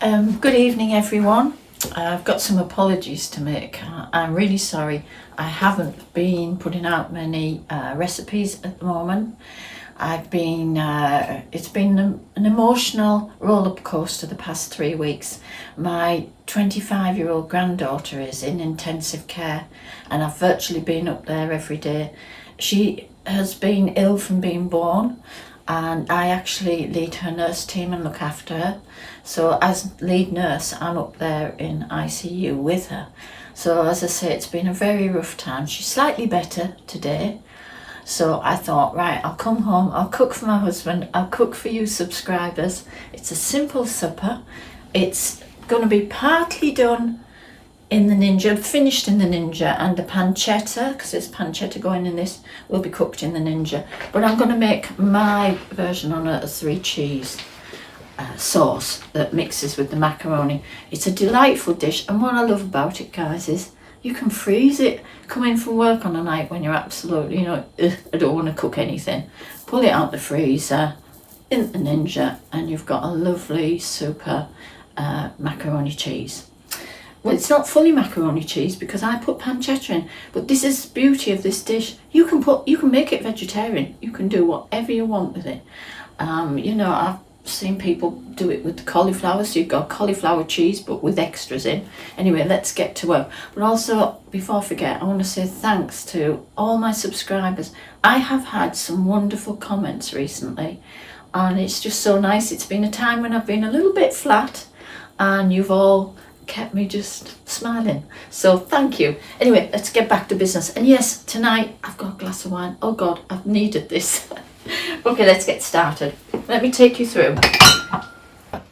Good evening, everyone. I've got some apologies to make. I'm really sorry. I haven't been putting out many recipes at the moment. It's been an emotional roller coaster the past 3 weeks. My 25-year-old granddaughter is in intensive care and I've virtually been up there every day. She has been ill from being born, and I actually lead her nurse team and look after her. So as lead nurse, I'm up there in ICU with her. So as I say, it's been a very rough time. She's slightly better today. So I thought, right, I'll come home, I'll cook for my husband, I'll cook for you subscribers. It's a simple supper. It's going to be partly done in the Ninja, finished in the Ninja, and the pancetta, because there's pancetta going in this, will be cooked in the Ninja. But I'm going to make my version on a 3-cheese sauce that mixes with the macaroni. It's a delightful dish, and what I love about it, guys, is you can freeze it. Come in from work on a night when you're absolutely, I don't want to cook anything. Pull it out the freezer, in the Ninja, and you've got a lovely, super macaroni cheese. Well, it's not fully macaroni cheese because I put pancetta in, but this is the beauty of this dish. You can make it vegetarian. You can do whatever you want with it. I've seen people do it with cauliflower, so you've got cauliflower cheese but with extras in. Anyway, let's get to work. But also, before I forget, I want to say thanks to all my subscribers. I have had some wonderful comments recently, and it's just so nice. It's been a time when I've been a little bit flat, and you've all kept me just smiling, so thank you. Anyway, let's get back to business. And yes, tonight I've got a glass of wine. Oh God, I've needed this. Okay, let's get started. Let me take you through.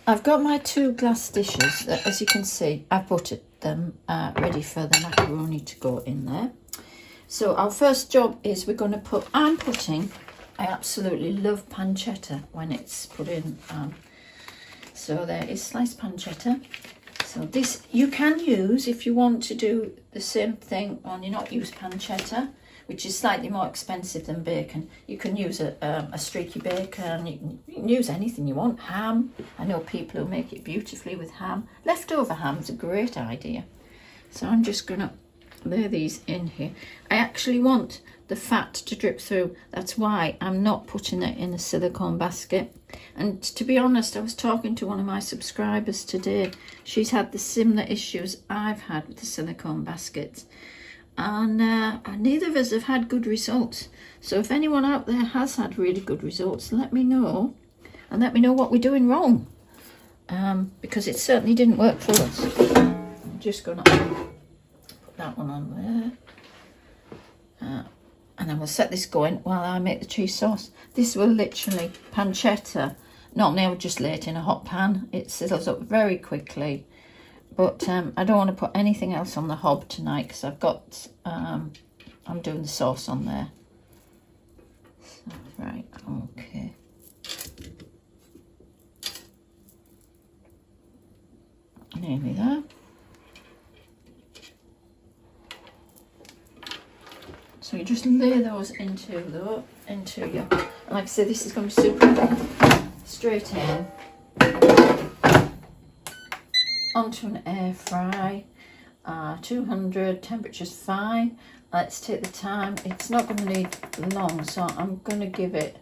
I've got my 2 glass dishes that, as you can see, I've buttered them ready for the macaroni to go in there. So our first job is I absolutely love pancetta when it's put in. So there is sliced pancetta. So this you can use if you want to do the same thing, only not use pancetta, which is slightly more expensive than bacon. You can use a streaky bacon. You can use anything you want. Ham. I know people who make it beautifully with ham. Leftover ham is a great idea. So I'm just going to lay these in here. I actually want the fat to drip through. That's why I'm not putting it in a silicone basket. And to be honest, I was talking to one of my subscribers today. She's had the similar issues I've had with the silicone baskets, and neither of us have had good results. So if anyone out there has had really good results, let me know, and let me know what we're doing wrong, because it certainly didn't work for us. I'm just gonna put that one on there. And then we'll set this going while I make the cheese sauce. This will literally, pancetta, normally I would just lay it in a hot pan. It sizzles up very quickly. But I don't want to put anything else on the hob tonight because I've got, I'm doing the sauce on there. So, right, okay. Nearly there. So you just lay those into your, and like I said, this is going to be super straight in onto an air fry, 200, temperature's fine. Let's take the time. It's not going to need long, so I'm going to give it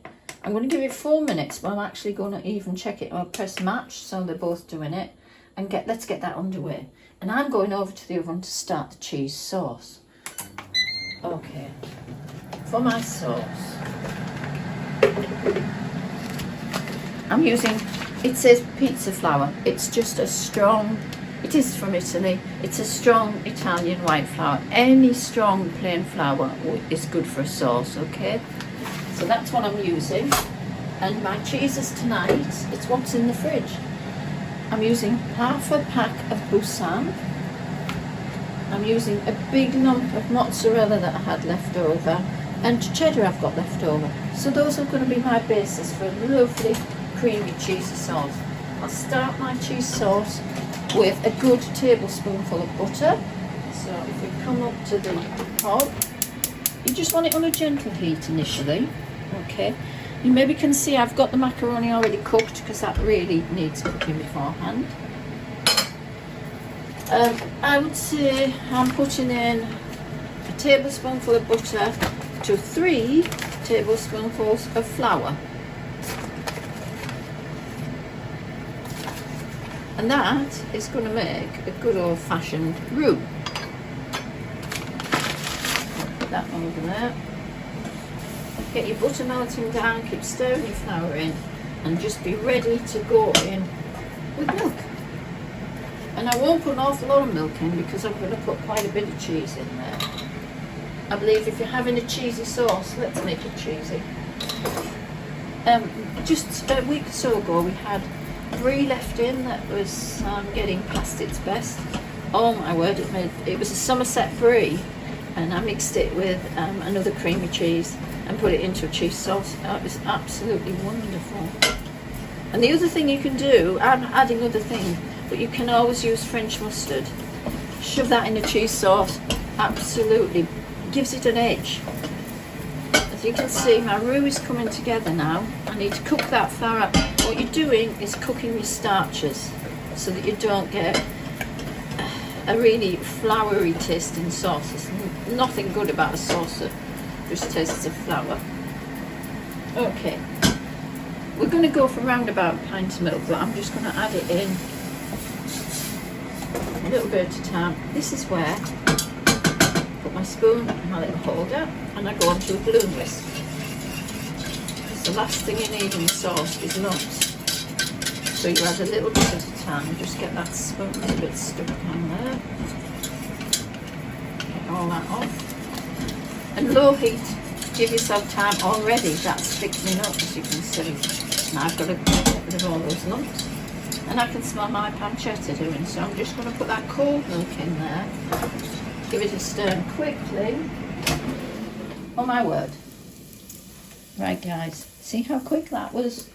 4 minutes, but I'm actually going to even check it. I'll press match, so they're both doing it, and let's get that underway. And I'm going over to the oven to start the cheese sauce. Okay, for my sauce, I'm using, it says pizza flour. It's just a strong, it is from Italy. It's a strong Italian white flour. Any strong plain flour is good for a sauce, okay? So that's what I'm using. And my cheeses tonight, it's what's in the fridge. I'm using half a pack of Busan. I'm using a big lump of mozzarella that I had left over, and cheddar I've got left over. So those are going to be my basis for a lovely creamy cheesy sauce. I'll start my cheese sauce with a good tablespoonful of butter. So if we come up to the hob, you just want it on a gentle heat initially, okay? You maybe can see I've got the macaroni already cooked because that really needs cooking beforehand. I would say I'm putting in a tablespoonful of butter to 3 tablespoonfuls of flour. And that is going to make a good old-fashioned roux. Put that over there. Get your butter melting down, keep stirring your flour in, and just be ready to go in with milk. And I won't put an awful lot of milk in because I'm going to put quite a bit of cheese in there. I believe if you're having a cheesy sauce, let's make it cheesy. Just a week or so ago we had brie left in that was getting past its best. Oh my word, it was a Somerset brie, and I mixed it with another creamy cheese and put it into a cheese sauce. It was absolutely wonderful. And the other thing you can do, I'm adding other things, but you can always use French mustard. Shove that in a cheese sauce, absolutely gives it an edge. As you can see, my roux is coming together now. I need to cook that flour up. What you're doing is cooking your starches so that you don't get a really floury taste in sauce. There's nothing good about a sauce that just tastes of flour. Okay, we're going to go for around about a pint of milk, but I'm just going to add it in a little bit at a time. This is where I put my spoon in my little holder and I go onto a balloon whisk. Because the last thing you need in the sauce is lumps. So you add a little bit at a time, just get that spoon a little bit stuck down there. Get all that off. And low heat, give yourself time already. That's thickening up, as you can see. Now I've got to get rid of all those lumps. And I can smell my pancetta doing, so I'm just going to put that cold milk in there. Give it a stir quickly. Oh my word. Right guys, see how quick that was?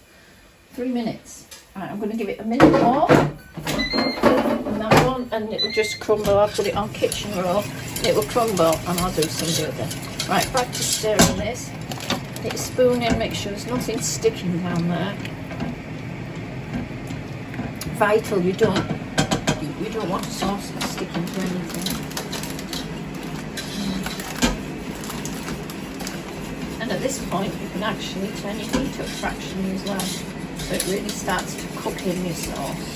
3 minutes. Right, I'm going to give it a minute more. And that one, and it will just crumble. I'll put it on kitchen roll. It will crumble and I'll do some of it. Right, back to stirring this. Get your spoon in, make sure there's nothing sticking down there. Vital, you don't want sauce that's sticking to anything. And at this point you can actually turn your heat up fractionally as well, so it really starts to cook in your sauce.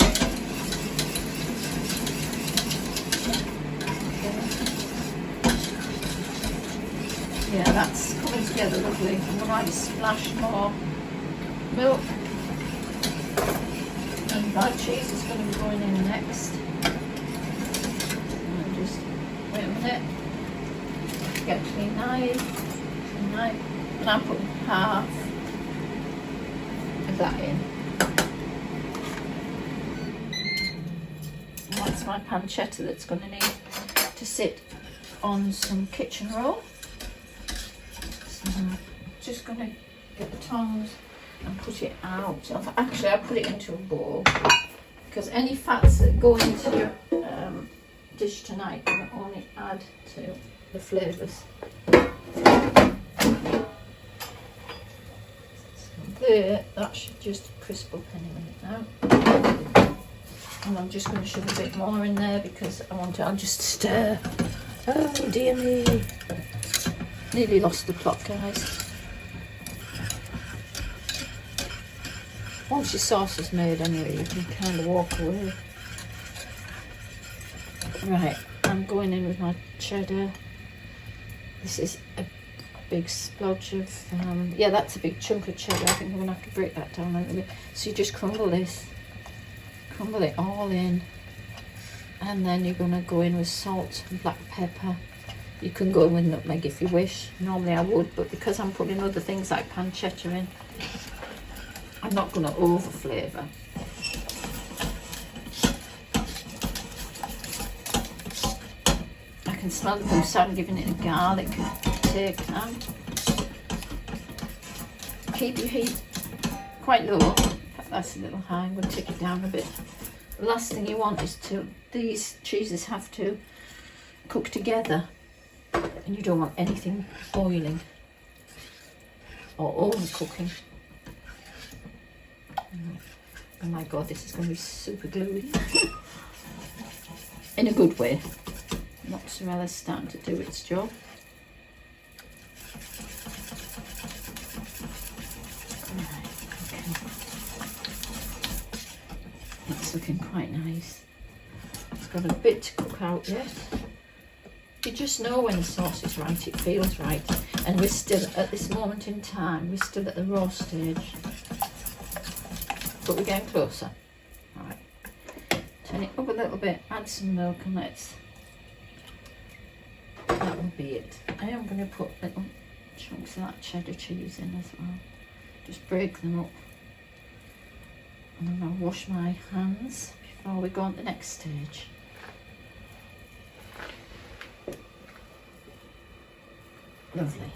Yeah, that's coming together lovely. I'm going to add a splash more milk. And that cheese is going to be going in next. And just wait a minute. Get a clean knife. And I'm putting half of that in. And that's my pancetta that's going to need to sit on some kitchen roll. So I'm just going to get the tongs and put it out. Actually, I'll put it into a bowl because any fats that go into your dish tonight will only add to the flavours. So there, that should just crisp up any minute now. And I'm just going to shove a bit more in there because I'll just stir. Oh dear me. Nearly lost the plot, guys. Once your sauce is made anyway, you can kind of walk away. Right, I'm going in with my cheddar. This is a big splodge of, yeah, that's a big chunk of cheddar. I think I'm going to have to break that down a little bit. So you just crumble this, crumble it all in. And then you're going to go in with salt and black pepper. You can go with nutmeg if you wish. Normally I would, but because I'm putting other things like pancetta in, I'm not going to over flavour. I can smell the goose, so I'm giving it a garlic take now. Keep your heat quite low. That's a little high. I'm going to take it down a bit. The last thing you want is these cheeses have to cook together, and you don't want anything boiling or overcooking. Oh my god, this is going to be super gluey. in a good way. Mozzarella's starting to do its job. Right, okay. That's looking quite nice. It's got a bit to cook out yet. You just know when the sauce is right, it feels right. And we're still, at this moment in time, we're still at the raw stage. But we're getting closer. Alright. Turn it up a little bit, add some milk, and that will be it. I am going to put little chunks of that cheddar cheese in as well. Just break them up. And then I'll wash my hands before we go on to the next stage. Lovely.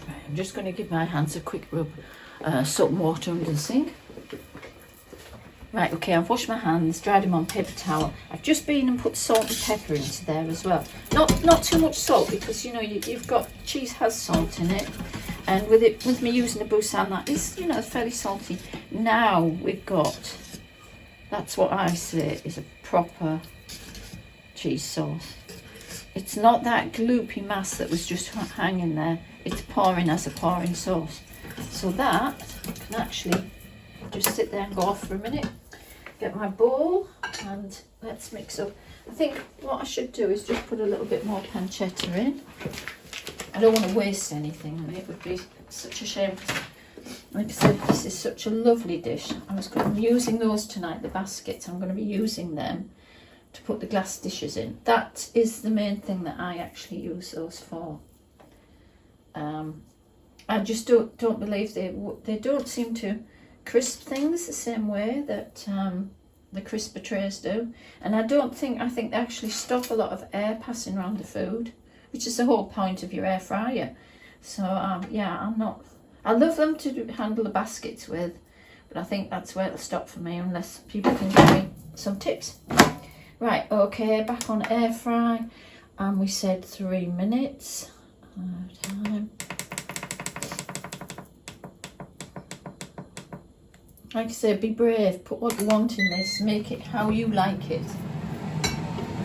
Right, I'm just going to give my hands a quick rub, soap and water under the sink. Right, okay, I've washed my hands, dried them on paper towel. I've just been and put salt and pepper into there as well. Not too much salt, because you know you've got, cheese has salt in it. And with me using a Busan, that is, you know, fairly salty. Now we've got, that's what I say is a proper cheese sauce. It's not that gloopy mass that was just hanging there. It's pouring as a pouring sauce. So that can actually just sit there and go off for a minute. Get my bowl and let's mix up. I think what I should do is just put a little bit more pancetta in. I don't want to waste anything. I mean, it would be such a shame. Like I said, this is such a lovely dish. I'm using those tonight, the baskets. I'm going to be using them to put the glass dishes in. That is the main thing that I actually use those for. I just don't believe they don't seem to crisp things the same way that the crisper trays do. And I think they actually stop a lot of air passing around the food, which is the whole point of your air fryer. So yeah, I love them to handle the baskets with, but I think that's where it'll stop for me unless people can give me some tips. Right, okay, back on air fry, and we said 3 minutes. Time. Like I say, be brave, put what you want in this, make it how you like it.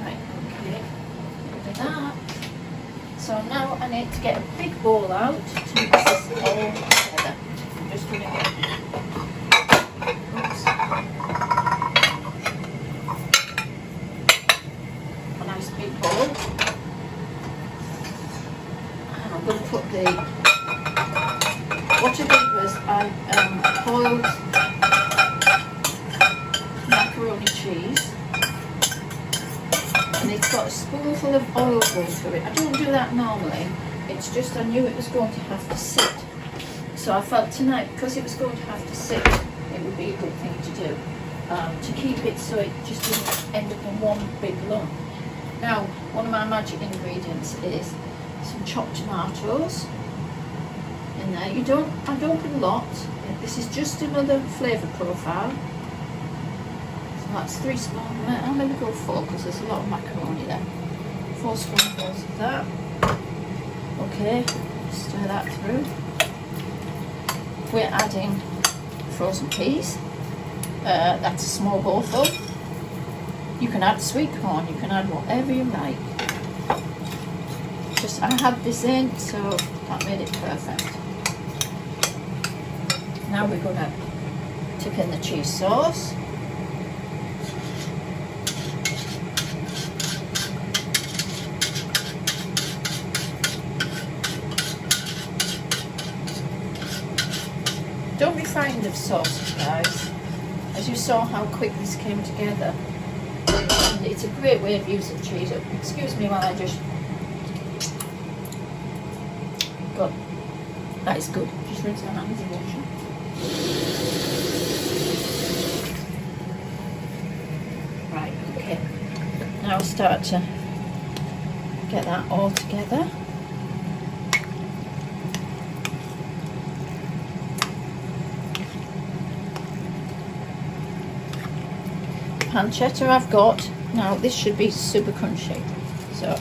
Right, okay, look at that. So now I need to get a big bowl out to mix this all together. I'm just going to get a nice big bowl. And I'm going to put what I did was I boiled macaroni cheese. And it's got a spoonful of oil going through it. I don't do that normally. It's just I knew it was going to have to sit. So I felt tonight, because it was going to have to sit, it would be a good thing to do. To keep it so it just didn't end up in one big lump. Now, one of my magic ingredients is some chopped tomatoes in there. I don't put a lot. This is just another flavour profile. That's 3 spoons. I'm going to go 4 because there's a lot of macaroni there. 4 spoonfuls of that. Okay, stir that through. We're adding frozen peas. That's a small bowlful. You can add sweet corn, you can add whatever you like. Just I had this in, so that made it perfect. Now we're going to tip in the cheese sauce. Don't be frightened of sauces, guys. As you saw how quick this came together. And it's a great way of using cheese. Excuse me while I just... Good. That is good. Just rinse my hands and wash them. Right, okay. Now I'll start to get that all together. Pancetta I've got. Now this should be super crunchy. So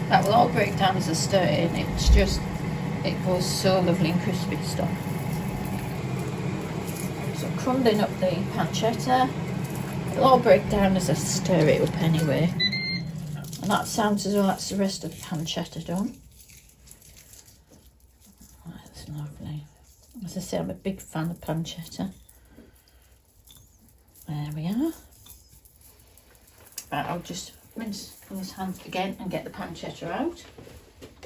That will all break down as a stir in. It's just, it goes so lovely and crispy stuff. So crumbling up the pancetta. It'll all break down as I stir it up anyway. And that sounds as though that's the rest of the pancetta done. That's lovely. As I say, I'm a big fan of pancetta. There we are. Right, I'll just rinse those hands again and get the pancetta out.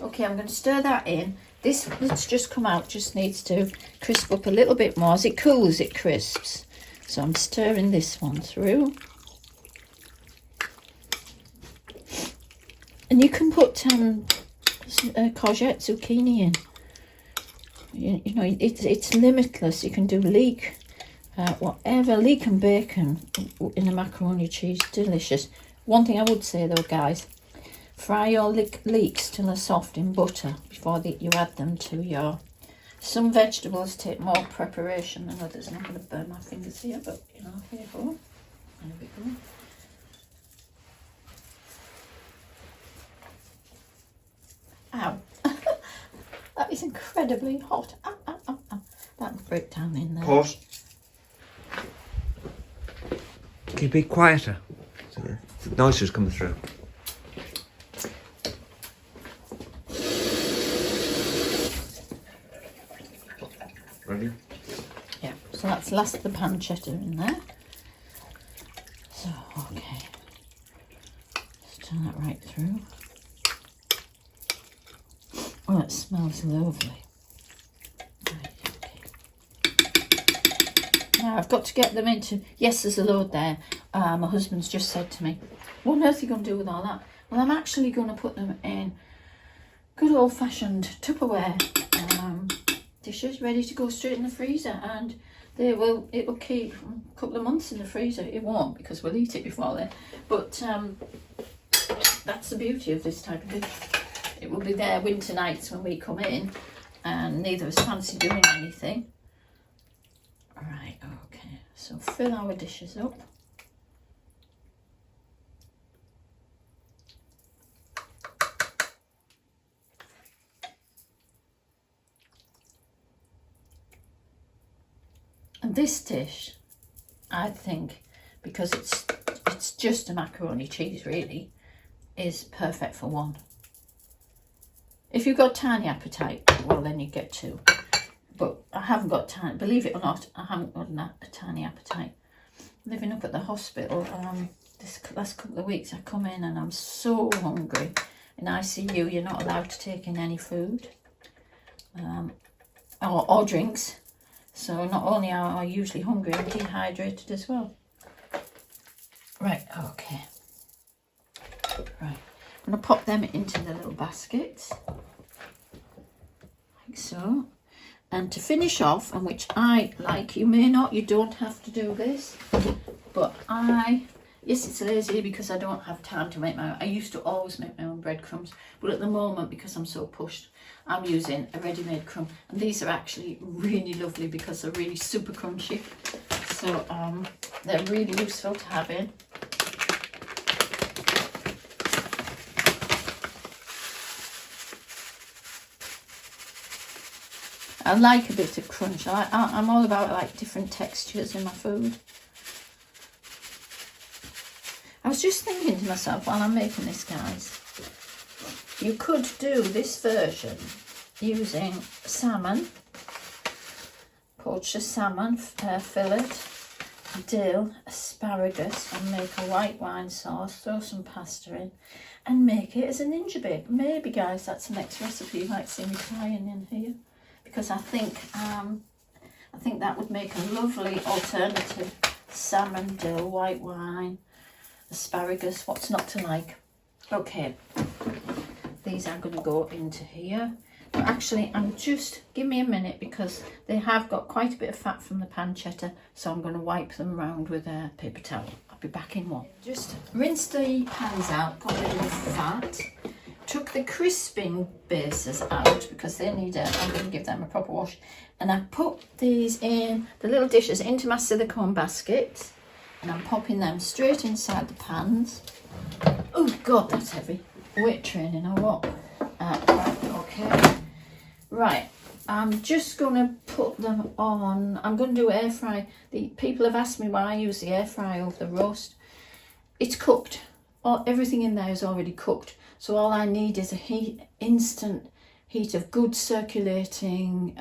Okay, I'm going to stir that in. This that's just come out just needs to crisp up a little bit more. As it cools, it crisps. So I'm stirring this one through. And you can put courgette, zucchini in. You know, it's limitless. You can do leek, whatever, leek and bacon in a macaroni cheese. Delicious. One thing I would say though, guys, fry your leeks till they're soft in butter before you add them to your... Some vegetables take more preparation than others, and I'm going to burn my fingers here, but you know, here we go. There we go. Ow. That is incredibly hot. Ow, ow, ow, ow. That'll break down in there. Pause. Can you be quieter? The noise is coming through. Ready? Yeah, so that's the last of the pancetta in there. So, okay. Just turn that right through. Oh, it smells lovely. Right, okay. Now I've got to get them into... Yes, there's a load there. My husband's just said to me, what on earth are you going to do with all that? Well, I'm actually going to put them in good old-fashioned Tupperware dishes ready to go straight in the freezer, and it will keep a couple of months in the freezer. It won't, because we'll eat it before then, but that's the beauty of this type of dish. It will be there winter nights when we come in and neither of us fancy doing anything. Right, okay, so fill our dishes up. And this dish, I think, because it's just a macaroni cheese really, is perfect for one. If you've got tiny appetite, well then you get two. But I haven't got tiny, believe it or not, I haven't got a tiny appetite. Living up at the hospital, this last couple of weeks I come in and I'm so hungry. In ICU you're not allowed to take in any food or drinks. So not only are I usually hungry, I'm dehydrated as well. Right, okay. Right, I'm going to pop them into the little baskets. Like so. And to finish off, and which I like, you may not, you don't have to do this, but yes, it's lazy because I don't have time to make my own. I used to always make my own breadcrumbs, but at the moment, because I'm so pushed, I'm using a ready-made crumb, and these are actually really lovely because they're really super crunchy. So they're really useful to have in. I like a bit of crunch. I'm all about like different textures in my food. I was just thinking to myself while I'm making this, guys, you could do this version using salmon, poached salmon fillet, dill, asparagus, and make a white wine sauce, throw some pasta in, and make it as a ninja bake. Maybe, guys, that's the next recipe you might see me trying in here, because I think that would make a lovely alternative. Salmon, dill, white wine, asparagus, what's not to like? Okay, these are going to go into here. But actually, give me a minute, because they have got quite a bit of fat from the pancetta, so I'm going to wipe them around with a paper towel. I'll be back in one. Just rinse the pans out, got rid of the fat, took the crisping bases out because I'm going to give them a proper wash, and I put these in the little dishes into my silicone basket, and I'm popping them straight inside the pans. Oh God, that's heavy. weight training or what? Right, okay. Right, I'm just going to put them on. I'm going to do air fry. The people have asked me why I use the air fry over the roast. It's cooked. Everything in there is already cooked. So all I need is a instant heat of good circulating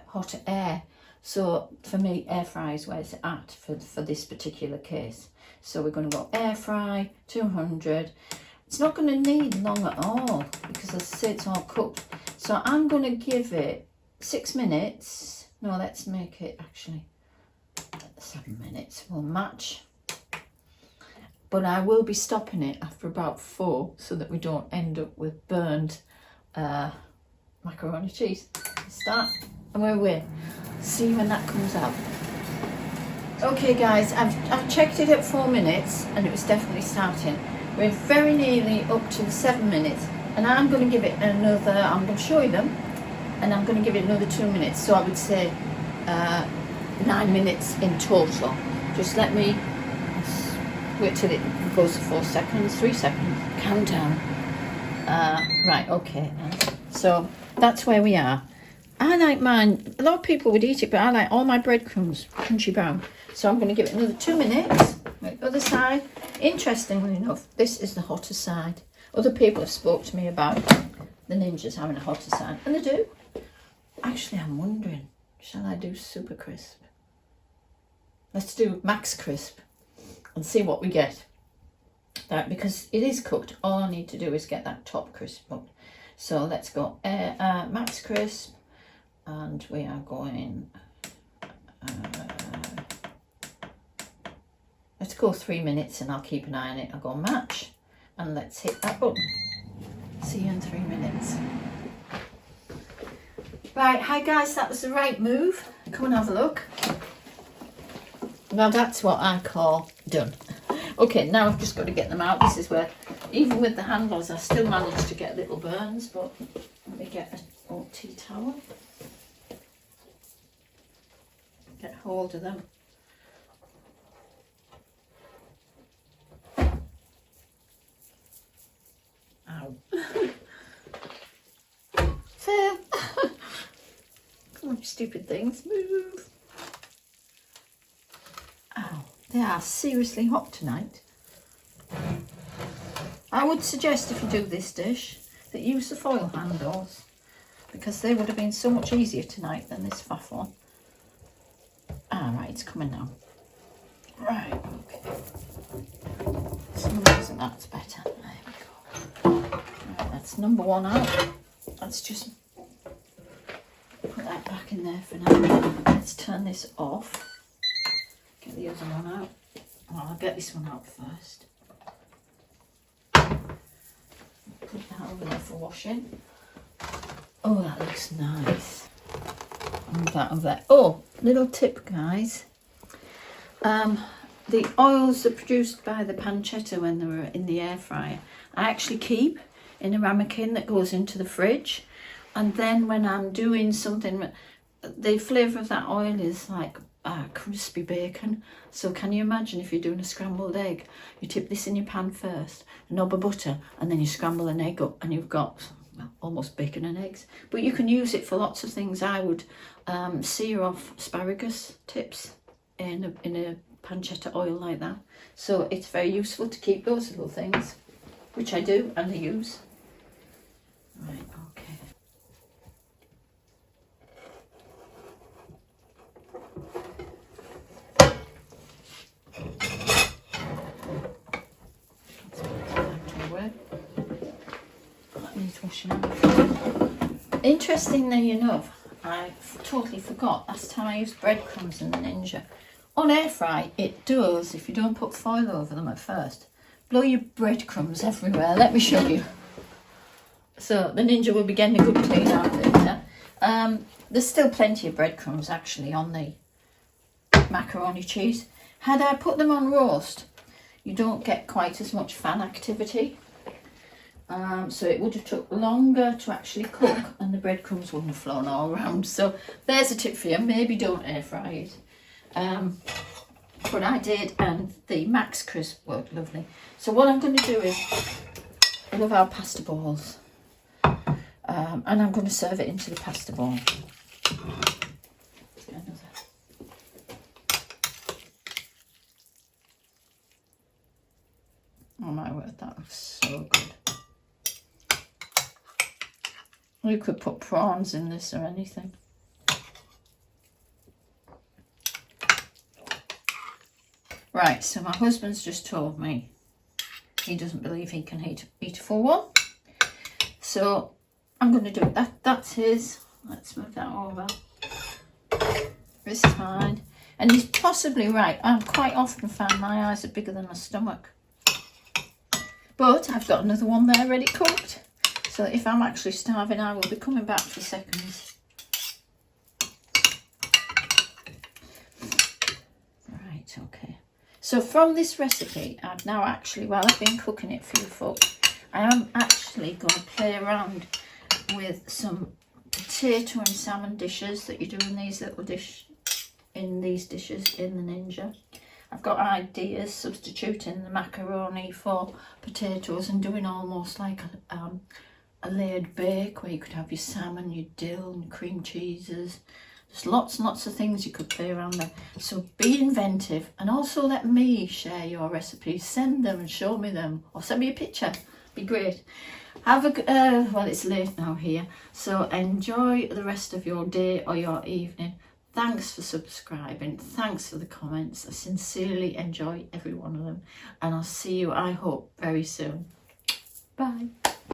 hot air. So for me, air fry is where it's at for this particular case. So we're going to go air fry, 200. It's not going to need long at all because as I say, it's all cooked. So I'm going to give it 6 minutes. No, let's make it actually 7 minutes. We'll match. But I will be stopping it after about 4 so that we don't end up with burned macaroni cheese. Start and we're away. See when that comes out. Okay guys, I've checked it at 4 minutes and it was definitely starting. We're very nearly up to the 7 minutes and I'm going to give it another, I'm going to show you them, and I'm going to give it another 2 minutes. So I would say 9 minutes in total. Just let me wait till it goes to 4 seconds, 3 seconds, countdown. Right, okay. So that's where we are. I like mine, a lot of people would eat it, but I like all my breadcrumbs crunchy brown. So I'm going to give it another 2 minutes. Right, other side. Interestingly enough, this is the hotter side. Other people have spoke to me about the ninjas having a hotter side, and they do. Actually, I'm wondering, shall I do super crisp? Let's do max crisp and see what we get. That because it is cooked, all I need to do is get that top crisp up. So let's go max crisp, and we are going. Let's go 3 minutes, and I'll keep an eye on it. I'll go match, and let's hit that button. See you in 3 minutes. Right, hi guys, that was the right move. Come and have a look. Now that's what I call done. Okay, now I've just got to get them out. This is where, even with the handles, I still managed to get little burns, but let me get an old tea towel. Get hold of them. Ow. Fair. Come on, stupid things, move. Ow. They are seriously hot tonight. I would suggest if you do this dish that you use the foil handles because they would have been so much easier tonight than this faff one. Right, it's coming now. Right, okay. Some reason that's better. There we go. Right, that's number 1 out. Let's just put that back in there for now. Let's turn this off. Get the other one out. Well, I'll get this one out first. Put that over there for washing. Oh, that looks nice. And that over there. Oh, little tip, guys. The oils are produced by the pancetta when they were in the air fryer. I actually keep in a ramekin that goes into the fridge. And then when I'm doing something, the flavour of that oil is like crispy bacon. So can you imagine if you're doing a scrambled egg, you tip this in your pan first, a knob of butter, and then you scramble an egg up and you've got almost bacon and eggs. But you can use it for lots of things. I would sear off asparagus tips in a pancetta oil like that. So it's very useful to keep those little things, which I do and I use. Right, okay. That needs washing out. Interestingly enough, I totally forgot last time I used breadcrumbs in the Ninja. On air fry, it does, if you don't put foil over them at first, blow your breadcrumbs everywhere. Let me show you. So the Ninja will be getting a good clean out later. There's still plenty of breadcrumbs actually on the macaroni cheese. Had I put them on roast, you don't get quite as much fan activity. So it would have took longer to actually cook and the breadcrumbs wouldn't have flown all around. So there's a tip for you. Maybe don't air fry it. But I did, and the Max Crisp worked lovely. So what I'm going to do is I love our pasta balls. And I'm going to serve it into the pasta ball. Oh my word, that looks so good. You could put prawns in this or anything. Right, so my husband's just told me he doesn't believe he can eat a full one. So I'm going to do it. That's his. Let's move that over. This is mine. And he's possibly right. I quite often find my eyes are bigger than my stomach. But I've got another one there ready cooked. So if I'm actually starving, I will be coming back for seconds. Right, okay. So from this recipe, I've now actually, while I've been cooking it for you folks, I am actually going to play around with some potato and salmon dishes that you do in these little dishes in the Ninja. I've got ideas substituting the macaroni for potatoes and doing almost like a layered bake where you could have your salmon, your dill and cream cheeses. There's lots and lots of things you could play around there. So be inventive, and also let me share your recipes. Send them and show me them, or send me a picture. Be great. Have a well, it's late now here, so enjoy the rest of your day or your evening. Thanks for subscribing. Thanks for the comments. I sincerely enjoy every one of them, and I'll see you, I hope, very soon. Bye.